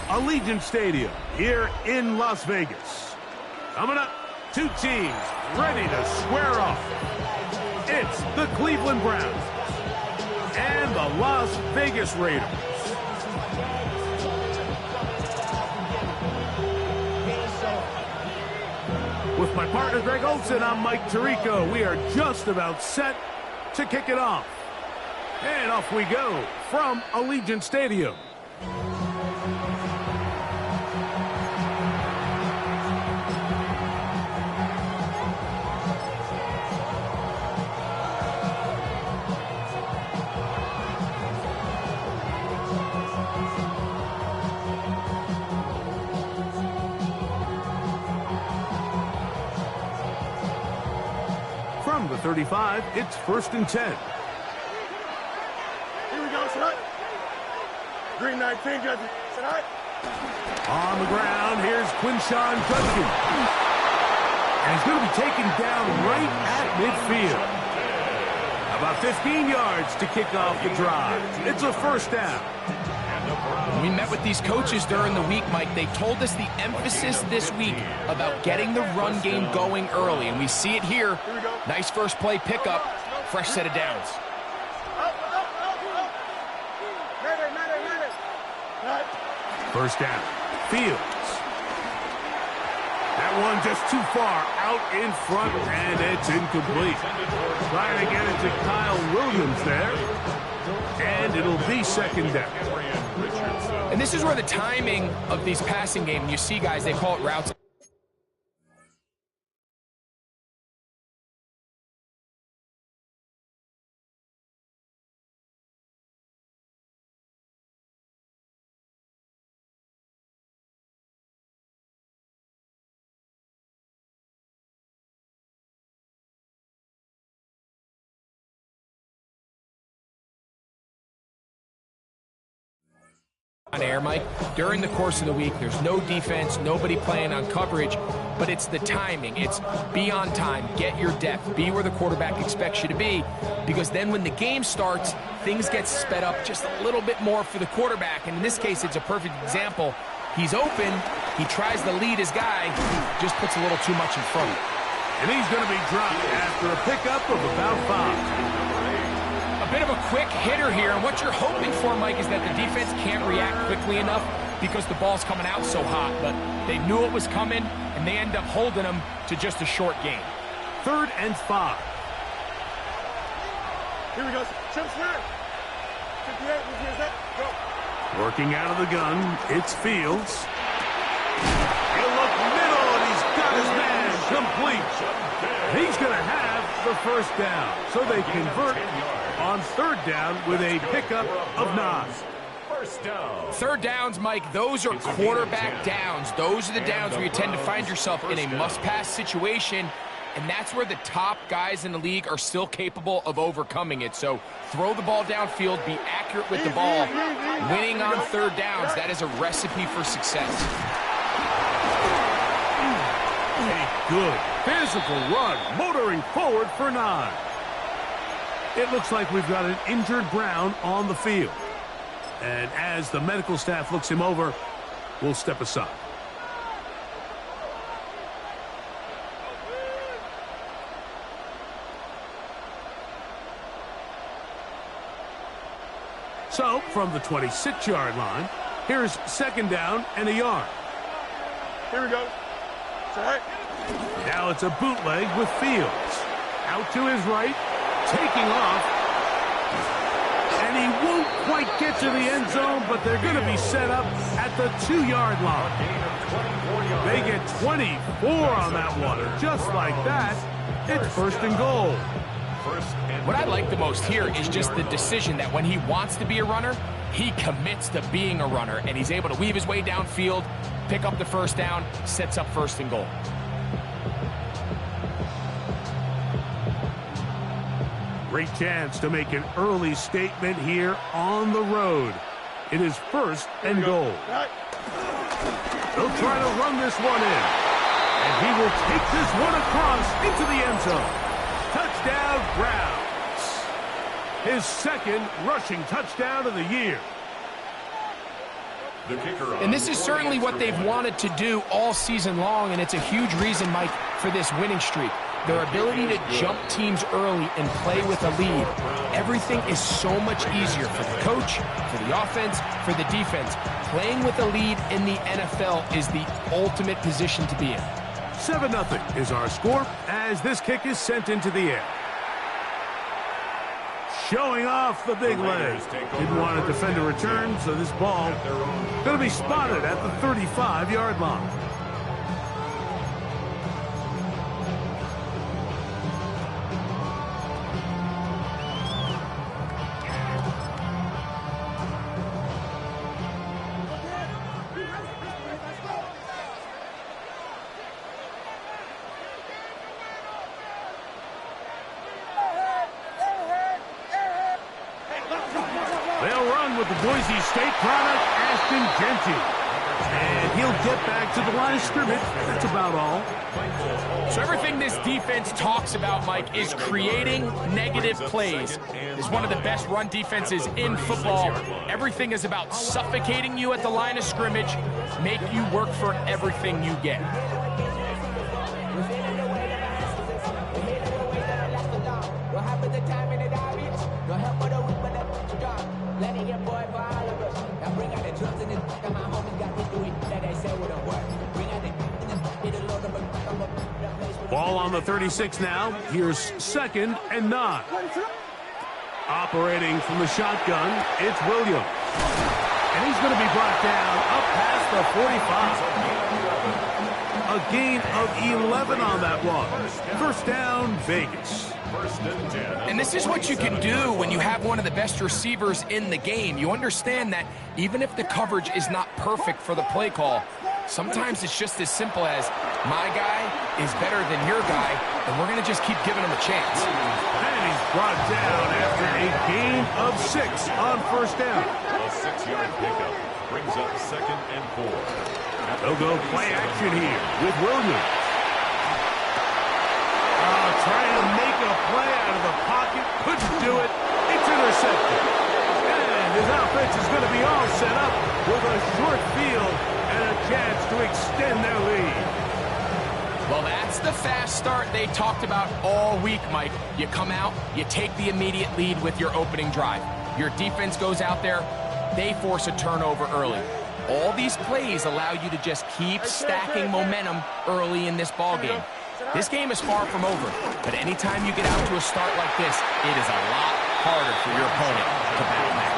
Allegiant Stadium here in Las Vegas. Coming up, two teams ready to square off. It's the Cleveland Browns and the Las Vegas Raiders. With my partner Greg Olsen, I'm Mike Tirico. We are just about set to kick it off. And off we go from Allegiant Stadium. From the 35, it's 1st and 10. Here we go, tonight. Green 19, Judge. Tonight. On the ground, here's Quinshon Judkins. And he's going to be taken down right at midfield. About 15 yards to kick off the drive. It's a 1st down. We met with these coaches during the week, Mike. They told us the emphasis this week about getting the run game going early, and we see it here. Nice first play pickup, fresh set of downs. First down, Fields. That one just too far out in front, and it's incomplete. Trying to get it to Kyle Williams there, and it'll be 2nd down. And this is where the timing of these passing game, you see guys, they call it routes. On air, Mike, during the course of the week, there's no defense, nobody playing on coverage, but it's the timing. It's be on time, get your depth, be where the quarterback expects you to be, because then when the game starts, things get sped up just a little bit more for the quarterback, and in this case, it's a perfect example. He's open, he tries to lead his guy, just puts a little too much in front. And he's going to be dropped after a pickup of about 5. A bit of a quick hitter here, and what you're hoping for, Mike, is that the defense can't react quickly enough because the ball's coming out so hot, but they knew it was coming, and they end up holding them to just a short gain. 3rd and 5. Here we go. Chip snap. 58, here's that. Go. Working out of the gun, it's Fields. He'll look middle, and he's got his man complete. He's going to have the 1st down, so they convert on 3rd down with a pickup of 9. 3rd downs, Mike, those are quarterback downs. Those are the downs where you tend to find yourself in a must-pass situation, and that's where the top guys in the league are still capable of overcoming it. So throw the ball downfield, be accurate with the ball. Winning on 3rd downs, that is a recipe for success. A good physical run, motoring forward for 9. It looks like we've got an injured Brown on the field. And as the medical staff looks him over, we'll step aside. So, from the 26-yard line, here's 2nd down and a yard. Here we go. Tonight. Now it's a bootleg with Fields. Out to his right, taking off. And he won't quite get to the end zone, but they're going to be set up at the 2-yard line. They get 24 on that one. Just like that, it's 1st and goal. What I like the most here is just the decision that when he wants to be a runner, he commits to being a runner, and he's able to weave his way downfield, pick up the 1st down, sets up 1st and goal. Great chance to make an early statement here on the road. It is 1st and goal. They'll try to run this one in. And he will take this one across into the end zone. Touchdown, Browns. His 2nd rushing touchdown of the year. And this is certainly what they've wanted to do all season long, and it's a huge reason, Mike, for this winning streak. Their ability to jump teams early and play with a lead. Everything is so much easier for the coach, for the offense, for the defense. Playing with a lead in the NFL is the ultimate position to be in. 7-0 is our score as this kick is sent into the air. Showing off the big leg. Didn't want to defend a return, so this ball going to be spotted at the 35-yard line. They'll run with the Boise State product, Ashton Jeanty. And he'll get back to the line of scrimmage. That's about all. So everything this defense talks about, Mike, is creating negative plays. It's one of the best run defenses in football. Everything is about suffocating you at the line of scrimmage, make you work for everything you get. Ball on the 36 now. Here's 2nd and 9. Operating from the shotgun, it's Williams. And he's going to be brought down up past the 45. A gain of 11 on that one. First down, Vegas. And this is what you can do when you have one of the best receivers in the game. You understand that even if the coverage is not perfect for the play call, sometimes it's just as simple as my guy is better than your guy, and we're going to just keep giving him a chance. And he's brought down after a gain of 6 on first down. A 6-yard pickup brings up 2nd and 4. They'll go play action here with Williams. Trying to make a play out of the pocket. Couldn't do it. It's intercepted. And his offense is going to be all set up with a short field and a chance to extend their lead. Well, that's the fast start they talked about all week, Mike. You come out, you take the immediate lead with your opening drive. Your defense goes out there, they force a turnover early. All these plays allow you to just keep stacking momentum early in this ball game. This game is far from over, but anytime you get out to a start like this, it is a lot harder for your opponent to battle back.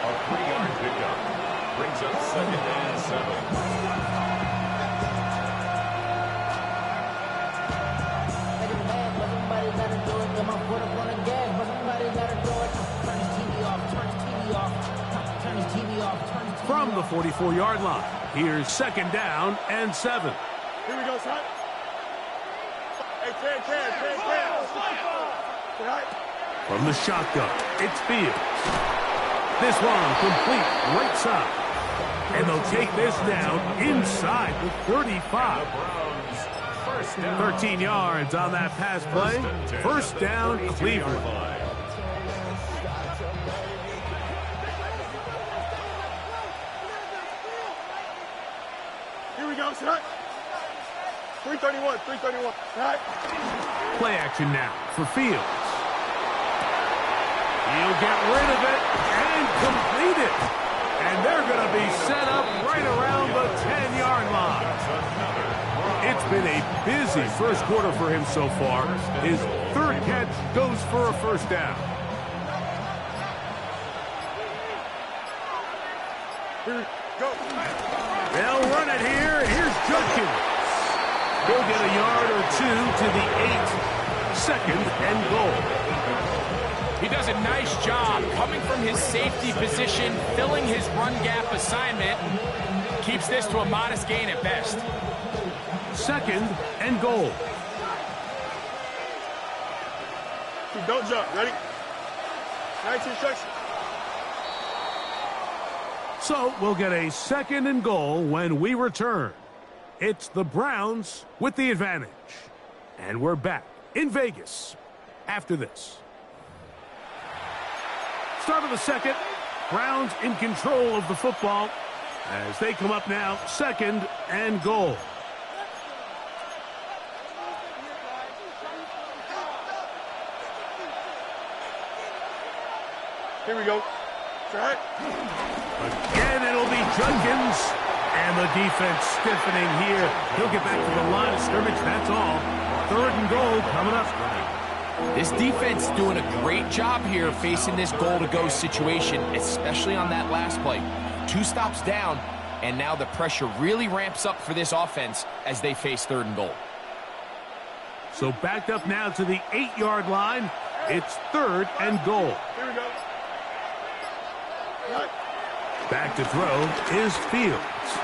A 3-yard pickup brings up 2nd and 7. From the 44-yard line, here's 2nd down and 7. Here we go, son. Hey, Ken. From the shotgun, it's Fields. This one complete right side. And they'll take this down inside the 35. 13 yards on that pass play. First down, Cleveland. Here we go, son. 331. Right. Play action now for Fields. He'll get rid of it and complete it. And they're going to be set up right around the 10-yard line. It's been a busy first quarter for him so far. His 3rd catch goes for a first down. Here we go. They'll run it here, and here's Judkins. He'll get a yard or 2 to the 8. 2nd and goal. He does a nice job coming from his safety position, filling his run gap assignment, and keeps this to a modest gain at best. 2nd and goal. Don't jump. Ready? Nice instruction. So we'll get a 2nd and goal when we return. It's the Browns with the advantage. And we're back in Vegas after this. Start of the second. Browns in control of the football as they come up now, 2nd and goal. Here we go. Right. Again, it'll be Judkins. And the defense stiffening here. He'll get back to the line of scrimmage. That's all. 3rd and goal coming up. This defense doing a great job here facing this goal-to-go situation, especially on that last play. 2 stops down, and now the pressure really ramps up for this offense as they face 3rd and goal. So backed up now to the 8-yard line. It's 3rd and goal. Here we go. Right. Back to throw is Fields.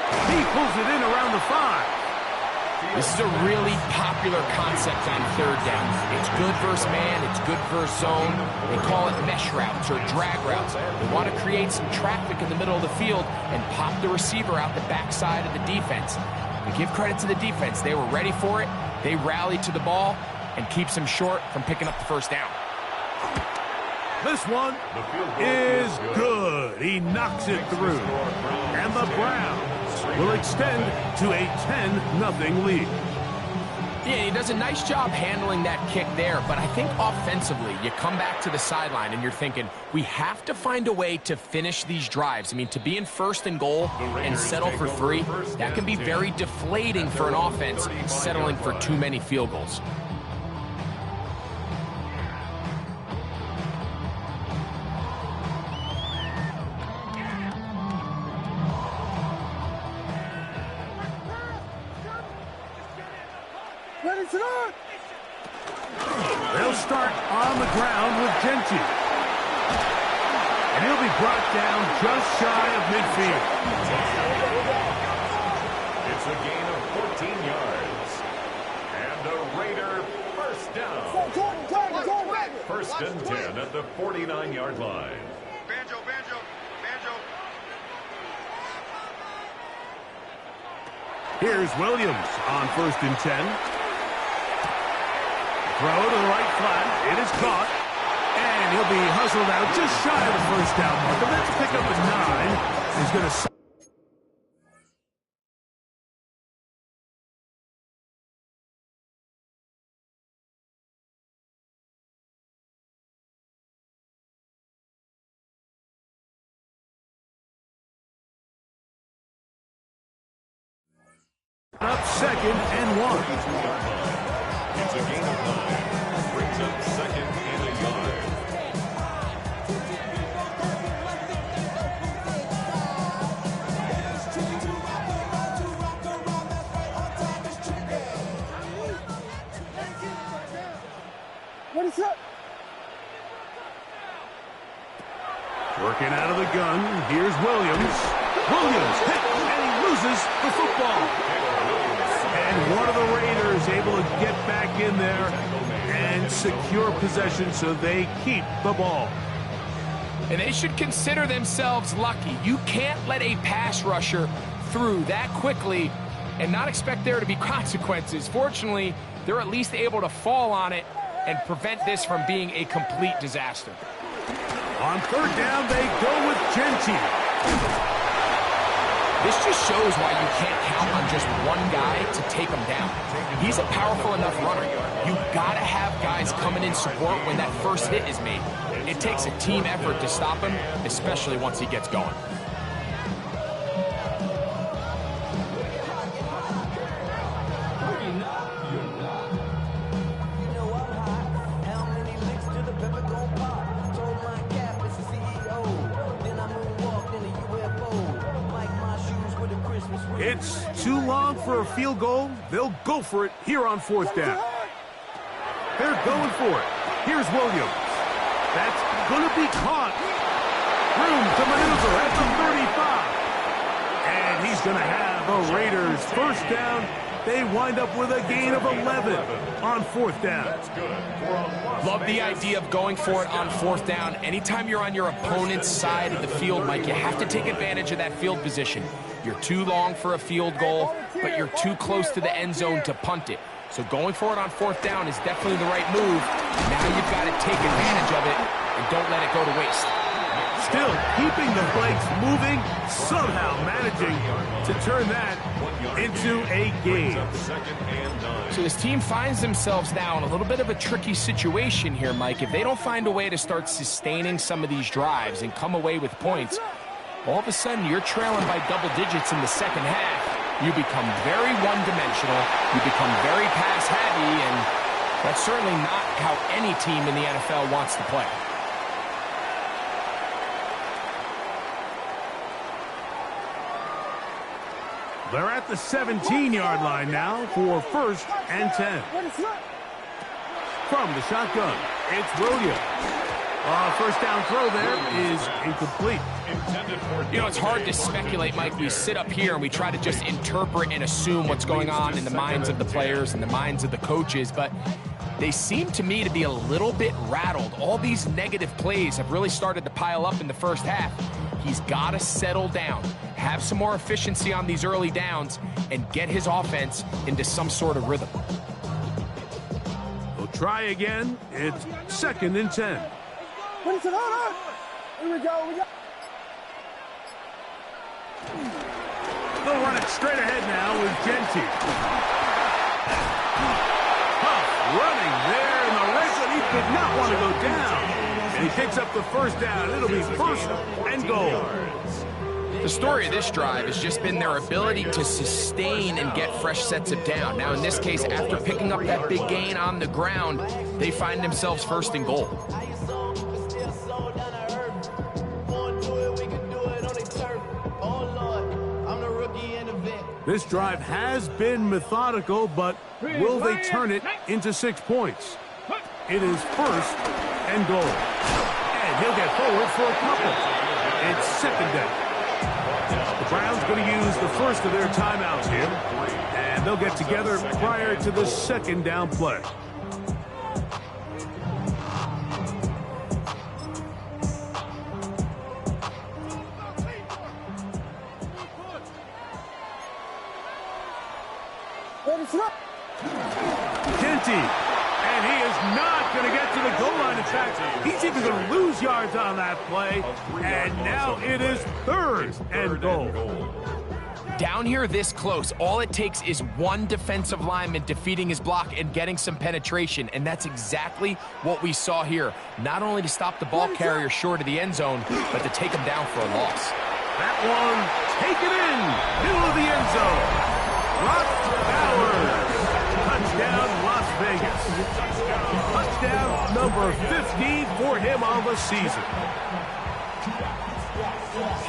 He pulls it in around the 5. This is a really popular concept on 3rd down. It's good versus man, it's good versus zone. They call it mesh routes or drag routes. They want to create some traffic in the middle of the field and pop the receiver out the backside of the defense. To give credit to the defense, they were ready for it. They rallied to the ball and keeps them short from picking up the 1st down. This one is good. He knocks it through. And the Browns will extend to a 10-0 lead. Yeah, he does a nice job handling that kick there, but I think offensively, you come back to the sideline and you're thinking, we have to find a way to finish these drives. I mean, to be in 1st and goal and settle for 3, that can be very deflating for an offense settling for too many field goals. They'll start on the ground with Genty. And he'll be brought down just shy of midfield. It's a gain of 14 yards. And the Raider 1st down. 1st and 10 at the 49-yard line. Banjo. Here's Williams on 1st and 10. Throw to the right flat. It is caught. And he'll be hustled out just shy of the 1st down marker. Let's pick up a 9. He's going to... Up 2nd and 1. It's a gain of 9. Brings up 2nd and a yard. What is that? Working out of the gun. Here's Williams. Williams hit, and he loses the football. And one of the Raiders able to get back in there and secure possession so they keep the ball. And they should consider themselves lucky. You can't let a pass rusher through that quickly and not expect there to be consequences. Fortunately, they're at least able to fall on it and prevent this from being a complete disaster. On 3rd down, they go with Genty. This just shows why you can't count on just one guy to take him down. He's a powerful enough runner. You've got to have guys coming in support when that first hit is made. It takes a team effort to stop him, especially once he gets going. It's too long for a field goal. They'll go for it here on 4th down. They're going for it. Here's Williams. That's going to be caught. Room to maneuver at the 35. And he's going to have the Raiders 1st down. They wind up with a gain of 11 on 4th down. That's good. Love the idea of going for it on 4th down. Anytime you're on your opponent's side of the field, Mike, you have to take advantage of that field position. You're too long for a field goal, but you're too close to the end zone to punt it. So going for it on 4th down is definitely the right move. Now you've got to take advantage of it and don't let it go to waste. Still keeping the legs moving, somehow managing to turn that into a game. So this team finds themselves now in a little bit of a tricky situation here, Mike. If they don't find a way to start sustaining some of these drives and come away with points, all of a sudden you're trailing by double digits in the second half. You become very one-dimensional, you become very pass-heavy, and that's certainly not how any team in the NFL wants to play. They're at the 17-yard line now for 1st and 10. From the shotgun, it's Williams. First down throw there is incomplete. You know, it's hard to speculate, Mike. We sit up here and we try to just interpret and assume what's going on in the minds of the players and the minds of the coaches, but they seem to me to be a little bit rattled. All these negative plays have really started to pile up in the first half. He's got to settle down, have some more efficiency on these early downs, and get his offense into some sort of rhythm. We'll try again. It's 2nd and 10. Here we go. They'll run it straight ahead now with Genty. Huff running there in the red zone. He did not want to go down. And he picks up the first down. It'll be 1st and goal. The story of this drive has just been their ability to sustain and get fresh sets of down. Now, in this case, after picking up that big gain on the ground, they find themselves 1st and goal. This drive has been methodical, but will they turn it into 6 points? It is 1st and goal. And he'll get forward for a couple. It's 2nd down. The Browns going to use the first of their timeouts here, and they'll get together prior to the 2nd down play. Genty, and he is not going to get to the goal line. In fact, he's even going to lose yards on that play, and now it is 3rd and goal. Down here this close, all it takes is one defensive lineman defeating his block and getting some penetration, and that's exactly what we saw here. Not only to stop the ball carrier short of the end zone, but to take him down for a loss. That one taken in, middle of the end zone. Brock Bowers, touchdown Las Vegas. Touchdown number 15 for him on the season.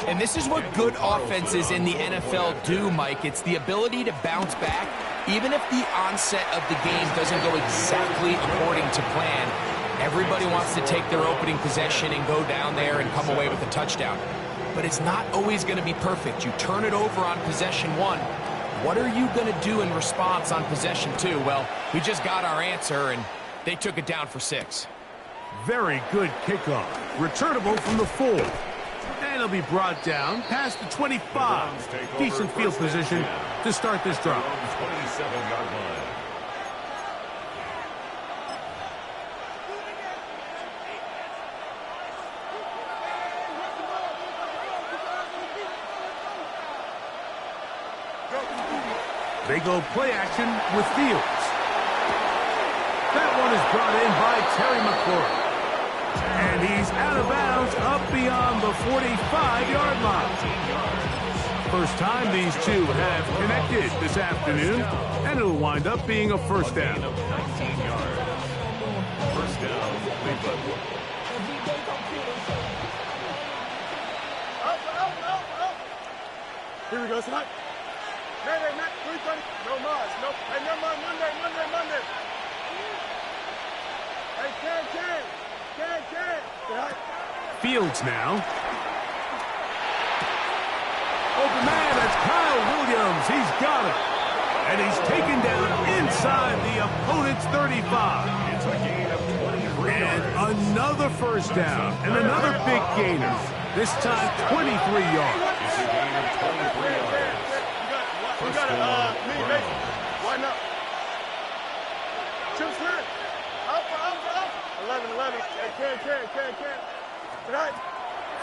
And this is what good offenses in the NFL do, Mike. It's the ability to bounce back, even if the onset of the game doesn't go exactly according to plan. Everybody wants to take their opening possession and go down there and come away with a touchdown. But it's not always going to be perfect. You turn it over on possession 1. What are you going to do in response on possession 2? Well, we just got our answer, and they took it down for 6. Very good kickoff. Returnable from the 4. And it'll be brought down past the 25. Decent field position to start this drive. 27-yard line. They go play action with Fields. That one is brought in by Terry McLaurin. And he's out of bounds up beyond the 45-yard line. First time these two have connected this afternoon, and it'll wind up being a 1st down. 19 yards. 1st down, Cleveland. Here we go, tonight. Hey, Matt, 3:30. No Mars. No. Hey, never mind. Monday. Hey, Ken. Fields now. Open man, that's Kyle Williams. He's got it. And he's taken down inside the opponent's 35. It's a gain of 23 And yards. another 1st down. And another big gainer. This time 23 yards. It's a gain of 23 yards. You got me, Mason. Why not? Chip Smith. Up. 11. early. Can't. Tonight.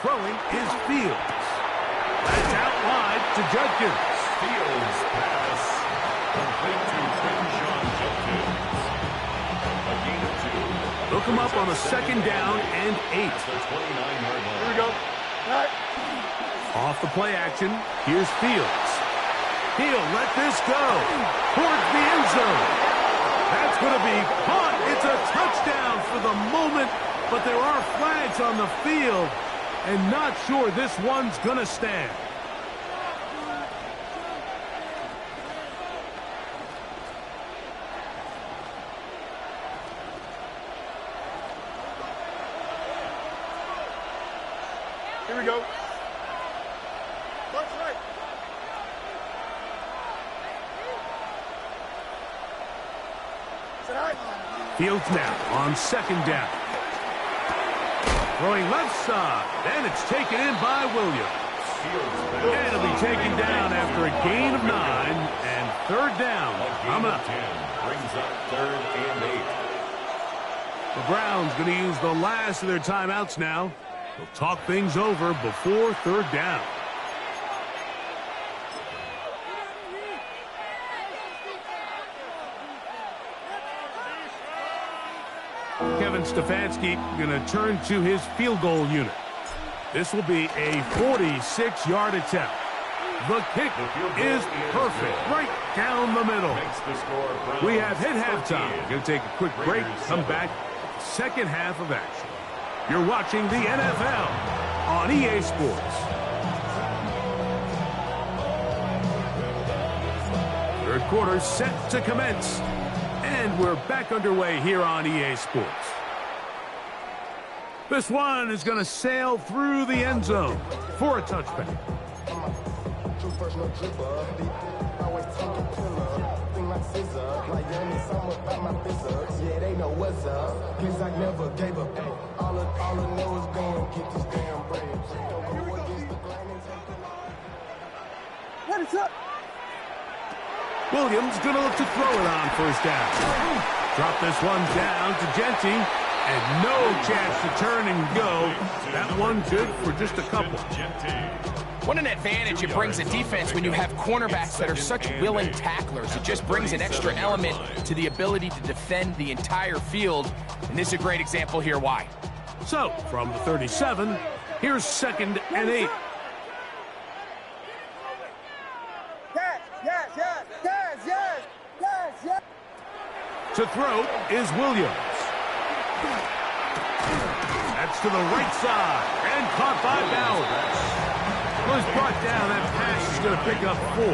Throwing is Fields. That's out wide to Judkins. Fields pass complete to Quinshon Judkins. A gain of 2. Look him up on a second down and 8. At the 29-yard line. Here we go. Tonight. Off the play action, here's Fields. He'll let this go towards the end zone. That's going to be caught. It's a touchdown for the moment, but there are flags on the field, and not sure this one's going to stand. Here we go. Watch right. Tonight. Fields now on second down. Throwing left side, and it's taken in by Williams. And it'll be taken down after a gain of 9 and third down. Coming up. 10 brings up 3rd and 8. The Browns going to use the last of their timeouts now. They'll talk things over before third down. Kevin Stefanski going to turn to his field goal unit. This will be a 46-yard attempt. The kick is perfect, right down the middle. We have hit halftime. Going to take a quick break, come back, second half of action. You're watching the NFL on EA Sports. Third quarter set to commence. And we're back underway here on EA Sports. This one is going to sail through the end zone for a touchback. What is up? Williams going to look to throw it on first down. Drop this one down to Genty, and no chance to turn and go. That one good for just a couple. What an advantage it brings a defense when you have cornerbacks that are such willing tacklers. It just brings an extra element to the ability to defend the entire field, and this is a great example here why. So, from the 37, here's 2nd and 8. Yes. To throw is Williams. That's to the right side, and caught by Bowers. Was brought down. That pass is going to pick up 4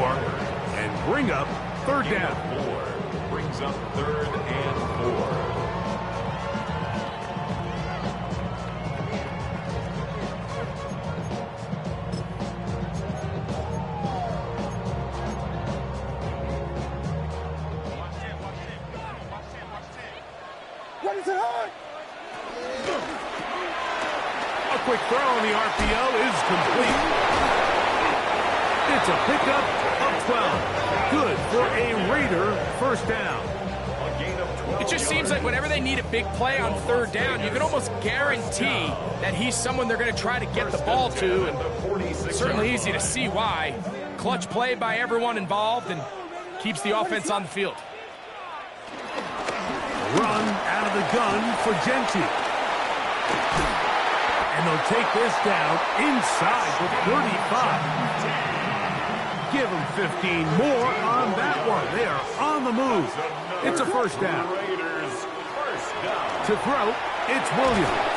and bring up third down. 4 brings up 3rd and 4. What is it hard? A quick throw on the RPO is complete. It's a pickup of 12. Good for a Raider first down. It just seems like whenever they need a big play on third down, you can almost guarantee that he's someone they're going to try to get the ball to, and it's certainly easy to see why. Clutch play by everyone involved and keeps the offense on the field. Run out of the gun for Genty. And they'll take this down inside the 35. Give them 15 more on that one. They are on the move. It's a first down. To throw, it's Williams.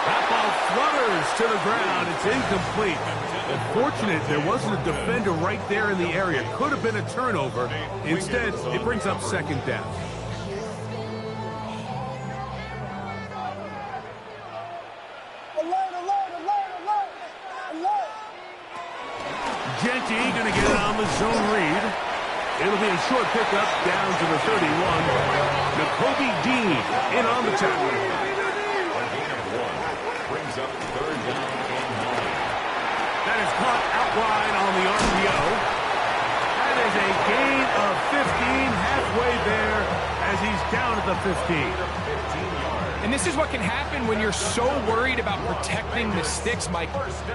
That ball flutters to the ground. It's incomplete. Unfortunate there wasn't a defender right there in the area. Could have been a turnover. Instead, it brings up second down. Genty going to get it on the zone read. It'll be a short pickup down to the 31. Nakobe Dean in on the tackle. Brings up 3rd down and 9. That is caught out wide on the RPO. That is a gain of 15 halfway there as he's down at the 15. 15 yards. And this is what can happen when you're so worried about protecting the sticks, Mike.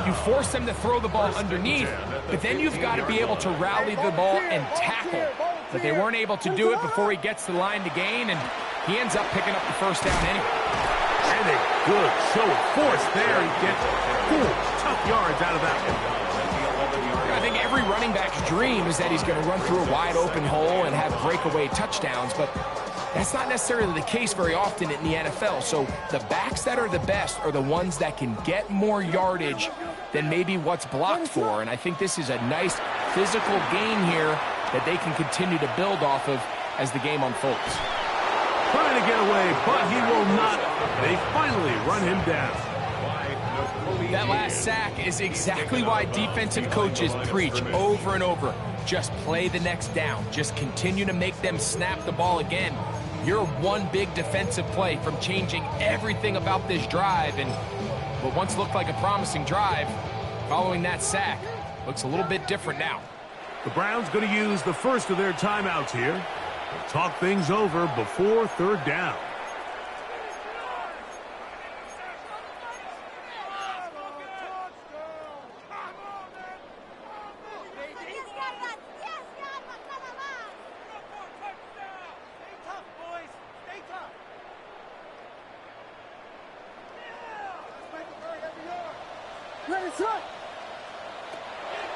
You force them to throw the ball underneath, but then you've got to be able to rally the ball and tackle. But they weren't able to do it before he gets the line to gain, and he ends up picking up the first down anyway. And a good show of force there. He gets 4 tough yards out of that one. I think every running back's dream is that he's going to run through a wide open hole and have breakaway touchdowns, but that's not necessarily the case very often in the NFL. So the backs that are the best are the ones that can get more yardage than maybe what's blocked for. And I think this is a nice physical gain here that they can continue to build off of as the game unfolds. Trying to get away, but he will not. They finally run him down. That last sack is exactly why defensive coaches preach over and over. Just play the next down. Just continue to make them snap the ball again. You're one big defensive play from changing everything about this drive. And what once looked like a promising drive, following that sack, looks a little bit different now. The Browns going to use the first of their timeouts here. They'll talk things over before third down.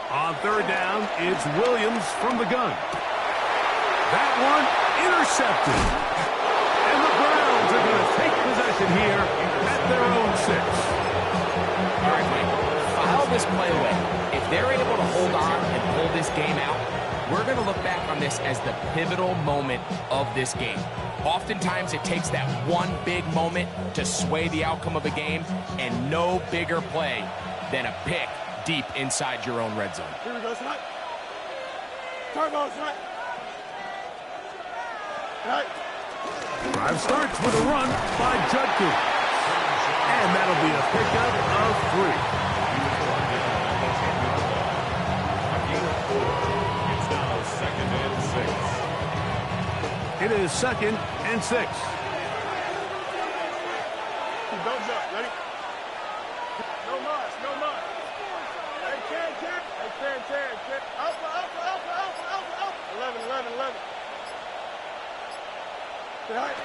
On third down, it's Williams from the gun. That one intercepted. And the Browns are going to take possession here at their own 6. All right, Mike, file this play away. If they're able to hold on and pull this game out, we're going to look back on this as the pivotal moment of this game. Oftentimes, it takes that one big moment to sway the outcome of a game, and no bigger play than a pick deep inside your own red zone. Here we go, Snap. Turbo, Snap. Right. Drive starts with a run by Judkins. And that'll be a pickup of 3. It's now 2nd and 6. It is 2nd and 6. Don't jump. Ready? No muss, no muss. Hey, can. Hey, can. Alpha. 11. Right.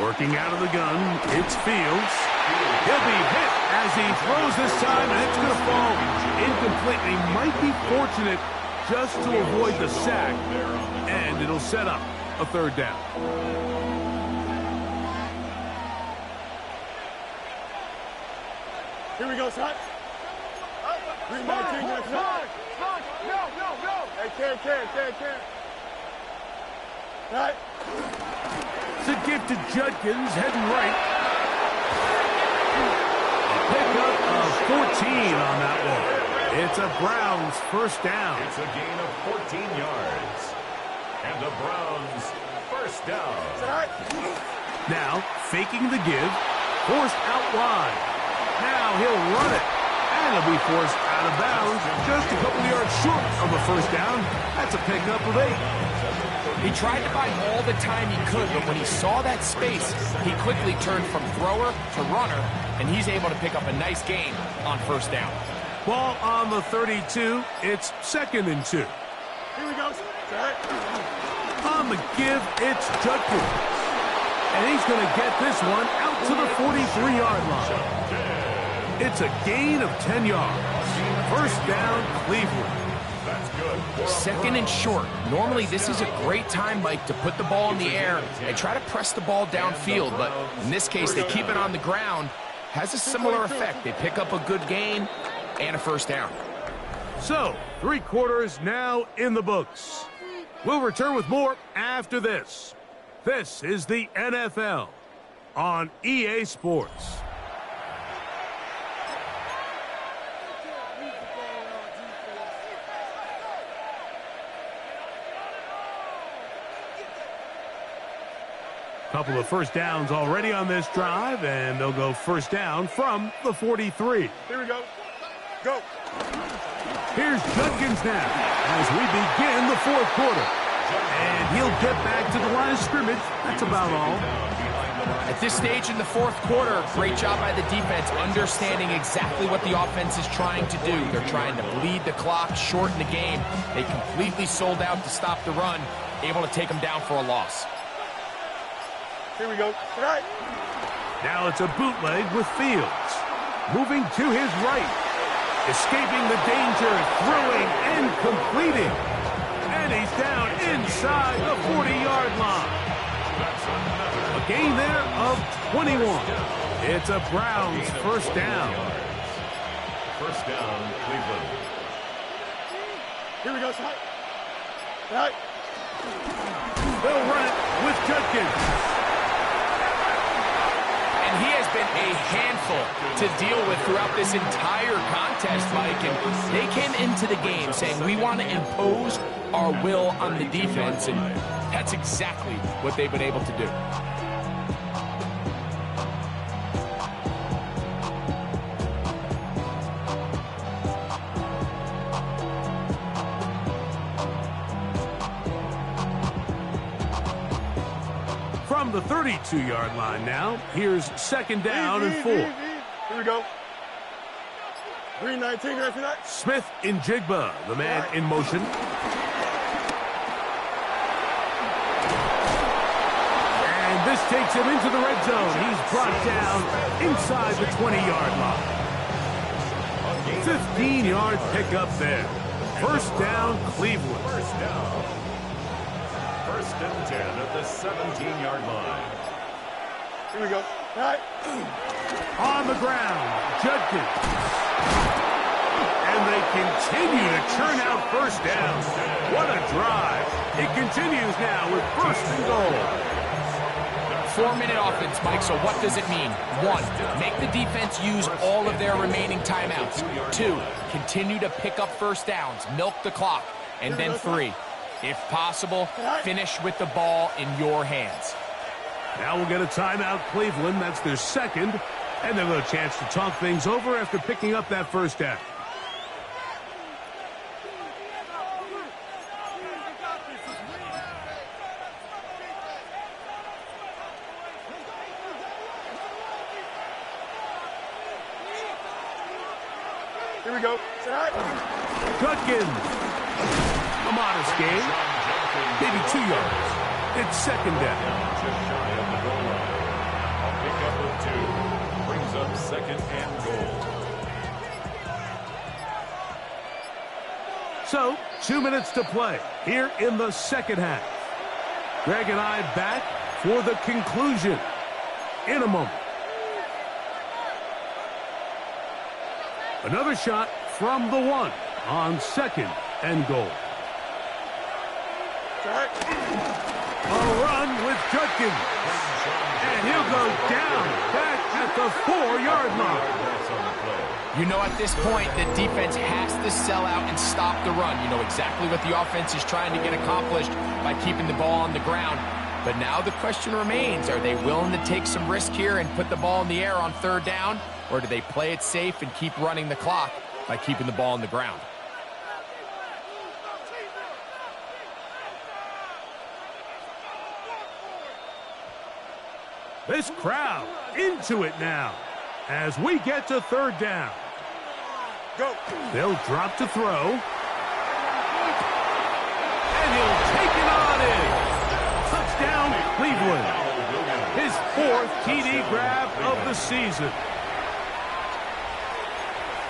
Working out of the gun, it's Fields. He'll be hit as he throws this time, and it's going to fall incomplete. He might be fortunate just to avoid the sack, and it'll set up a third down. Here we go, Snap. 319, next up. No. Hey, can. Right. It's a gift to Judkins, heading right. A pickup of 14 on that one. It's a Browns first down. It's a gain of 14 yards. And the Browns first down. Now, faking the give, forced out wide. Now he'll run it, and he'll be forced out of bounds, just a couple yards short of a first down. That's a pickup of 8. He tried to buy all the time he could, but when he saw that space, he quickly turned from thrower to runner, and he's able to pick up a nice gain on first down. Ball on the 32. It's 2nd and 2. Here we go. On the give, it's Judkins. And he's going to get this one out to the 43-yard line. It's a gain of 10 yards. First down, Cleveland. That's good. 2nd and short. Normally, this is a great time, Mike, to put the ball in the air and try to press the ball downfield. But in this case, they keep it on the ground. Has a similar effect. They pick up a good gain and a first down. So, 3 quarters now in the books. We'll return with more after this. This is the NFL on EA Sports. Couple of first downs already on this drive, and they'll go first down from the 43. Here we go. Go. Here's Judkins now as we begin the 4th quarter. And he'll get back to the line of scrimmage. That's about all. At this stage in the fourth quarter, great job by the defense, understanding exactly what the offense is trying to do. They're trying to bleed the clock, shorten the game. They completely sold out to stop the run, able to take them down for a loss. Here we go. All right. Now it's a bootleg with Fields. Moving to his right. Escaping the danger, throwing and completing. And he's down inside the 40-yard line. A gain there of 21. It's a Browns first down. First down, Cleveland. Here we go, Scott. All right. They'll run it with Judkins. And he has been a handful to deal with throughout this entire contest, Mike. And they came into the game saying, we want to impose our will on the defense. And that's exactly what they've been able to do. From the 32-yard line now, here's second down and 4. Here we go. 319, right for that. Smith in Jigba, the man in motion. And this takes him into the red zone. He's brought down inside the 20-yard line. 15-yard pickup there. First down, Cleveland. First down. First and 10 at the 17-yard line. Here we go. All right. On the ground, Judkins. And they continue to churn out first downs. What a drive. It continues now with first and goal. 4-minute offense, Mike, so what does it mean? 1, make the defense use all of their remaining timeouts. 2, continue to pick up first downs, milk the clock. And then 3, if possible, finish with the ball in your hands. Now we'll get a timeout, Cleveland. That's their second. And they'll have a chance to talk things over after picking up that first down. Here we go. All right. Judkins. A modest gain. Maybe 2 yards. It's second down. Just shy of the goal line. A pickup of 2. Brings up second and goal. So, 2 minutes to play here in the second half. Greg and I back for the conclusion in a moment. Another shot from the 1 on second and goal. All right. A run with Judkins. And he'll go down back at the 4-yard line. That's on the play. You know, at this point, the defense has to sell out and stop the run. You know exactly what the offense is trying to get accomplished by keeping the ball on the ground. But now the question remains, are they willing to take some risk here and put the ball in the air on third down? Or do they play it safe and keep running the clock by keeping the ball on the ground? This crowd into it now as we get to third down. Go. They'll drop to throw. And he'll take it on in. Touchdown, Cleveland. His 4th TD grab of the season.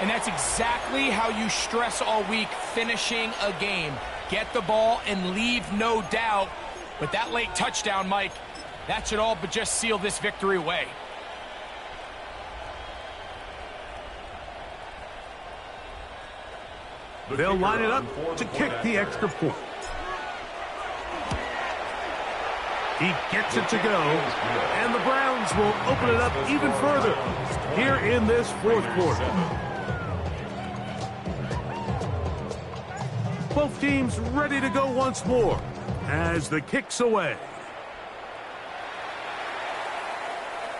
And that's exactly how you stress all week, finishing a game. Get the ball and leave no doubt. But that late touchdown, Mike, that should all but just seal this victory away. They'll line it up to kick the extra point. He gets it to go, and the Browns will open it up even further here in this fourth quarter. Both teams ready to go once more as the kick's away.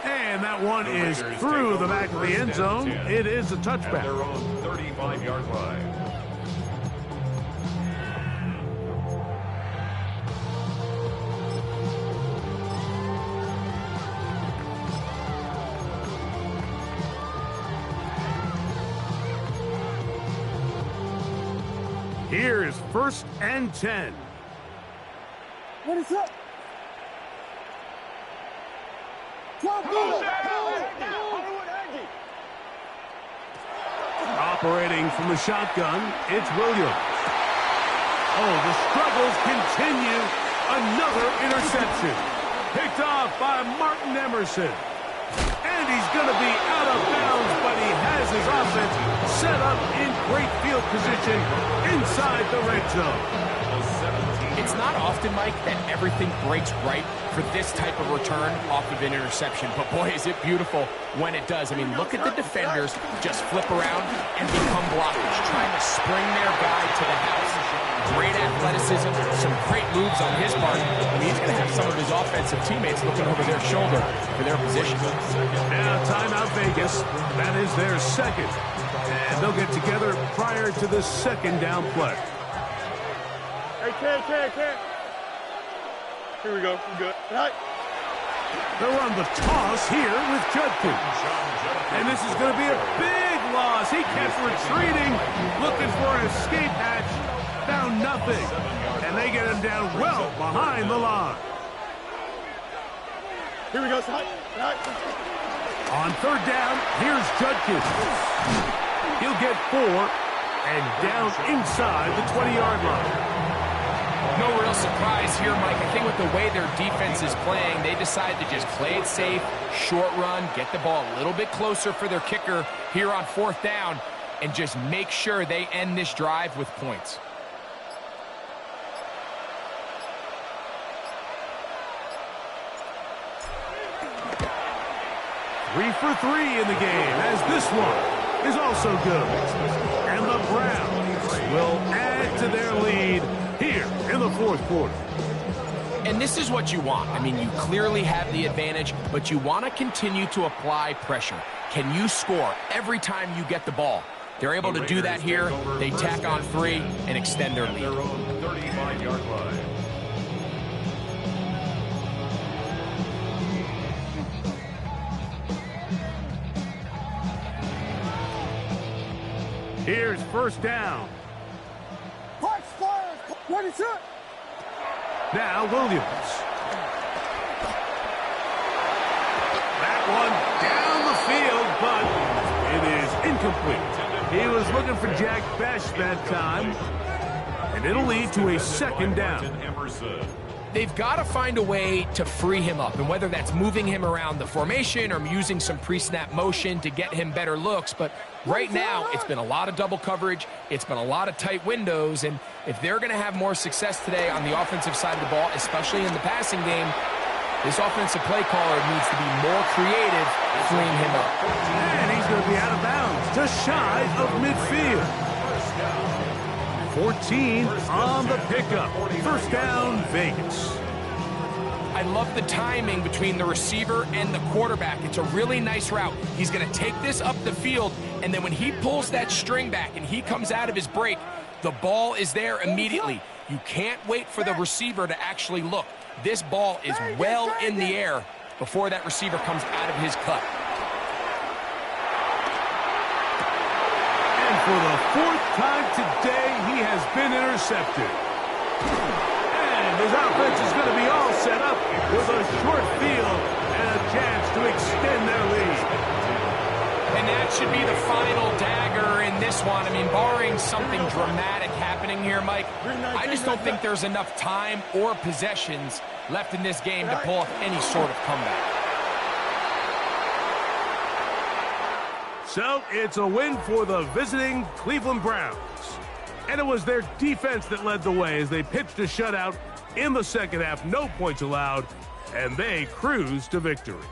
And that one is through the back of the end zone. It is a touchback. At their own 35-yard line. Here's 1st and 10. What is up? Operating from the shotgun, it's Williams. Oh, the struggles continue. Another interception. Picked off by Martin Emerson. And he's going to be out of bounds, but he has his offense set up in great field position inside the red zone. It's not often, Mike, that everything breaks right for this type of return off of an interception. But, boy, is it beautiful when it does. I mean, look at the defenders just flip around and become blockers, trying to spring their guy to the house. Great athleticism, some great moves on his part. I mean, he's going to have some of his offensive teammates looking over their shoulder for their position. Now, timeout Vegas. That is their second. And they'll get together prior to the second down play. Hey, Ken. Here we go. We're good. Right. They'll run the toss here with Judkins. And this is going to be a big loss. He kept retreating, looking for an escape hatch. Found nothing. And they get him down well behind the line. Here we go. Right. On 3rd down, here's Judkins. He'll get 4 and down inside the 20-yard line. No real surprise here, Mike. I think with the way their defense is playing, they decide to just play it safe, short run, get the ball a little bit closer for their kicker here on 4th down, and just make sure they end this drive with points. Three for 3 in the game, as this one is also good. And the Browns will add to their lead here in the 4th quarter. And this is what you want. I mean, you clearly have the advantage, but you want to continue to apply pressure. Can you score every time you get the ball? They're able to do that here. They tack on 3 and extend their lead. Their own 35-yard line. Here's 1st down. What is it? Now Williams. That one down the field, but it is incomplete. He was looking for Jack Bech that time, and it'll lead to a 2nd down. They've got to find a way to free him up, and whether that's moving him around the formation or using some pre-snap motion to get him better looks, but right now it's been a lot of double coverage, it's been a lot of tight windows, and if they're going to have more success today on the offensive side of the ball, especially in the passing game, this offensive play caller needs to be more creative freeing him up. And he's going to be out of bounds, just shy of midfield. 14 on the pickup. 1st down, Vegas. I love the timing between the receiver and the quarterback. It's a really nice route. He's going to take this up the field, and then when he pulls that string back and he comes out of his break, the ball is there immediately. You can't wait for the receiver to actually look. This ball is well in the air before that receiver comes out of his cut. For the 4th time today, he has been intercepted. And his offense is going to be all set up with a short field and a chance to extend their lead. And that should be the final dagger in this one. I mean, barring something dramatic happening here, Mike, I just don't think there's enough time or possessions left in this game to pull off any sort of comeback. So it's a win for the visiting Cleveland Browns. And it was their defense that led the way as they pitched a shutout in the 2nd half. No points allowed, and they cruised to victory.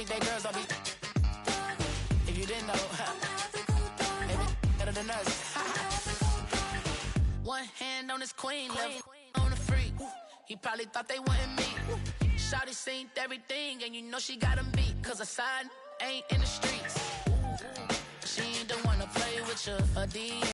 Think they girls don't be. If you didn't know, maybe better than us. One hand on his queen, left on the freak. He probably thought they wanted me. Shawty seen everything, and you know she got him beat. Cause her side ain't in the streets. She ain't the one to play with you. A D